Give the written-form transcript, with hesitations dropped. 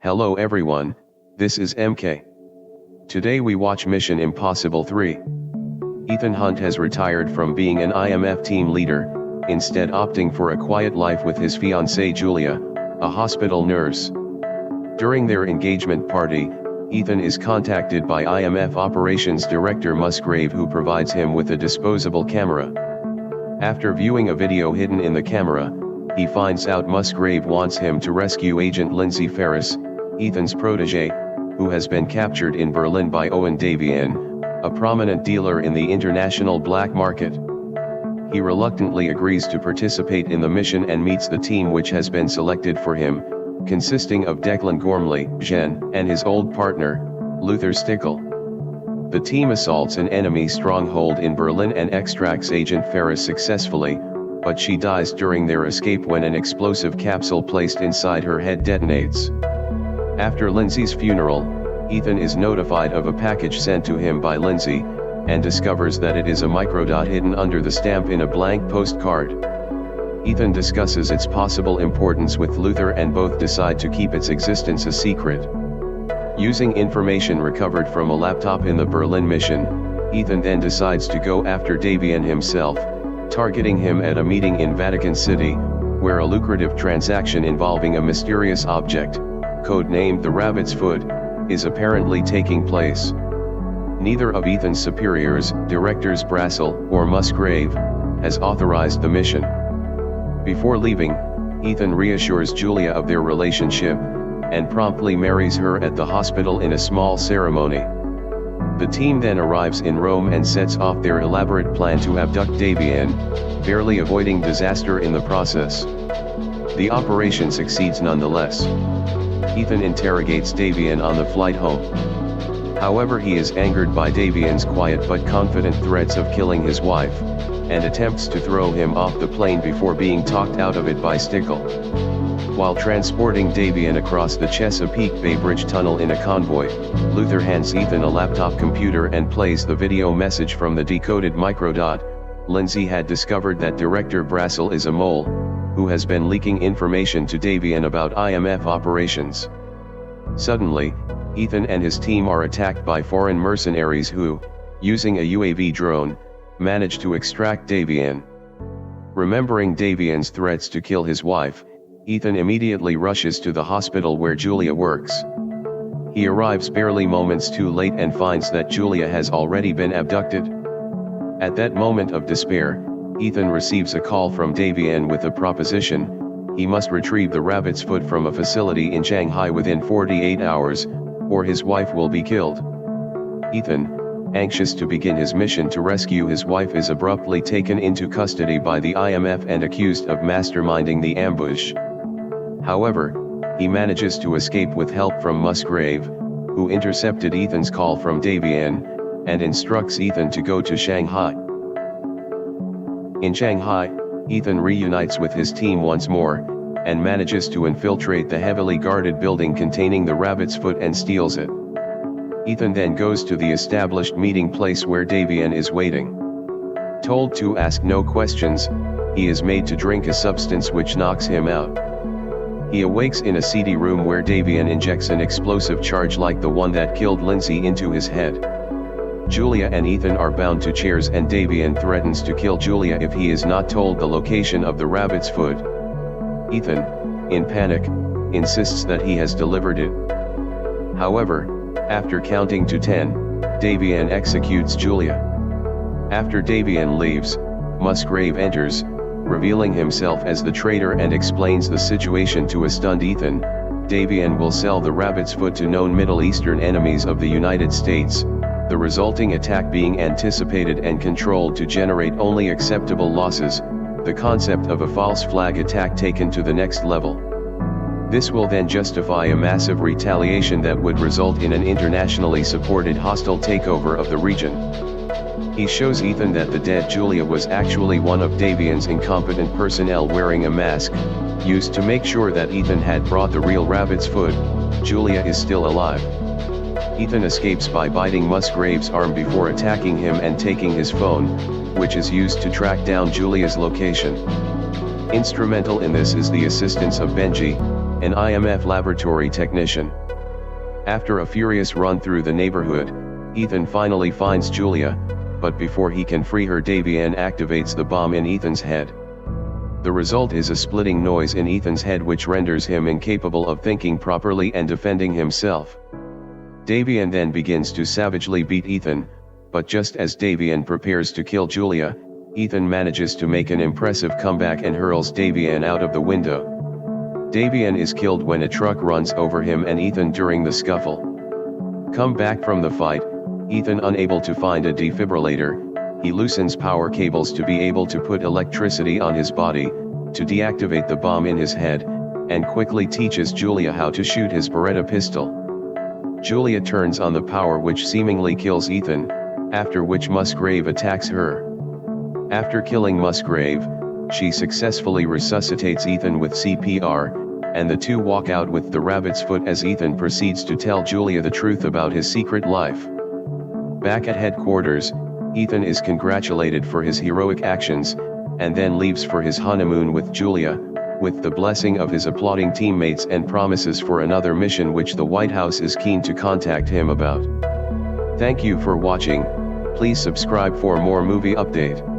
Hello everyone, this is MK. Today we watch Mission Impossible 3. Ethan Hunt has retired from being an IMF team leader, instead opting for a quiet life with his fiancée Julia, a hospital nurse. During their engagement party, Ethan is contacted by IMF Operations Director Musgrave, who provides him with a disposable camera. After viewing a video hidden in the camera, he finds out Musgrave wants him to rescue Agent Lindsay Ferris, Ethan's protege, who has been captured in Berlin by Owen Davian, a prominent dealer in the international black market. He reluctantly agrees to participate in the mission and meets the team which has been selected for him, consisting of Declan Gormley, Jen, and his old partner, Luther Stickle. The team assaults an enemy stronghold in Berlin and extracts Agent Ferris successfully, but she dies during their escape when an explosive capsule placed inside her head detonates. After Lindsay's funeral, Ethan is notified of a package sent to him by Lindsay, and discovers that it is a microdot hidden under the stamp in a blank postcard. Ethan discusses its possible importance with Luther and both decide to keep its existence a secret. Using information recovered from a laptop in the Berlin mission, Ethan then decides to go after Davian himself, targeting him at a meeting in Vatican City, where a lucrative transaction involving a mysterious object, codenamed the Rabbit's Foot, is apparently taking place. Neither of Ethan's superiors, Directors Brassel or Musgrave, has authorized the mission. Before leaving, Ethan reassures Julia of their relationship, and promptly marries her at the hospital in a small ceremony. The team then arrives in Rome and sets off their elaborate plan to abduct Davian, barely avoiding disaster in the process. The operation succeeds nonetheless. Ethan interrogates Davian on the flight home. However, he is angered by Davian's quiet but confident threats of killing his wife, and attempts to throw him off the plane before being talked out of it by Stickle. While transporting Davian across the Chesapeake Bay Bridge tunnel in a convoy, Luther hands Ethan a laptop computer and plays the video message from the decoded microdot. Lindsay had discovered that Director Brassel is a mole, who has been leaking information to Davian about IMF operations. Suddenly, Ethan and his team are attacked by foreign mercenaries who, using a UAV drone, manage to extract Davian. Remembering Davian's threats to kill his wife, Ethan immediately rushes to the hospital where Julia works. He arrives barely moments too late and finds that Julia has already been abducted. At that moment of despair, Ethan receives a call from Davian with a proposition: he must retrieve the Rabbit's Foot from a facility in Shanghai within 48 hours, or his wife will be killed. Ethan, anxious to begin his mission to rescue his wife, is abruptly taken into custody by the IMF and accused of masterminding the ambush. However, he manages to escape with help from Musgrave, who intercepted Ethan's call from Davian, and instructs Ethan to go to Shanghai. In Shanghai, Ethan reunites with his team once more, and manages to infiltrate the heavily guarded building containing the Rabbit's Foot and steals it. Ethan then goes to the established meeting place where Davian is waiting. Told to ask no questions, he is made to drink a substance which knocks him out. He awakes in a seedy room where Davian injects an explosive charge like the one that killed Lindsay into his head. Julia and Ethan are bound to chairs and Davian threatens to kill Julia if he is not told the location of the Rabbit's Foot. Ethan, in panic, insists that he has delivered it. However, after counting to 10, Davian executes Julia. After Davian leaves, Musgrave enters, revealing himself as the traitor, and explains the situation to a stunned Ethan. Davian will sell the Rabbit's Foot to known Middle Eastern enemies of the United States, the resulting attack being anticipated and controlled to generate only acceptable losses, the concept of a false flag attack taken to the next level. This will then justify a massive retaliation that would result in an internationally supported hostile takeover of the region. He shows Ethan that the dead Julia was actually one of Davian's incompetent personnel wearing a mask, used to make sure that Ethan had brought the real Rabbit's Foot. Julia is still alive. Ethan escapes by biting Musgrave's arm before attacking him and taking his phone, which is used to track down Julia's location. Instrumental in this is the assistance of Benji, an IMF laboratory technician. After a furious run through the neighborhood, Ethan finally finds Julia, but before he can free her, Davian activates the bomb in Ethan's head. The result is a splitting noise in Ethan's head which renders him incapable of thinking properly and defending himself. Davian then begins to savagely beat Ethan, but just as Davian prepares to kill Julia, Ethan manages to make an impressive comeback and hurls Davian out of the window. Davian is killed when a truck runs over him and Ethan during the scuffle. Come back from the fight, Ethan unable to find a defibrillator, he loosens power cables to be able to put electricity on his body, to deactivate the bomb in his head, and quickly teaches Julia how to shoot his Beretta pistol. Julia turns on the power which seemingly kills Ethan, after which Musgrave attacks her. After killing Musgrave, she successfully resuscitates Ethan with CPR, and the two walk out with the rabbit's foot as Ethan proceeds to tell Julia the truth about his secret life. Back at headquarters, Ethan is congratulated for his heroic actions, and then leaves for his honeymoon with Julia, with the blessing of his applauding teammates and promises for another mission which the White House is keen to contact him about. Thank you for watching. Please subscribe for more movie update.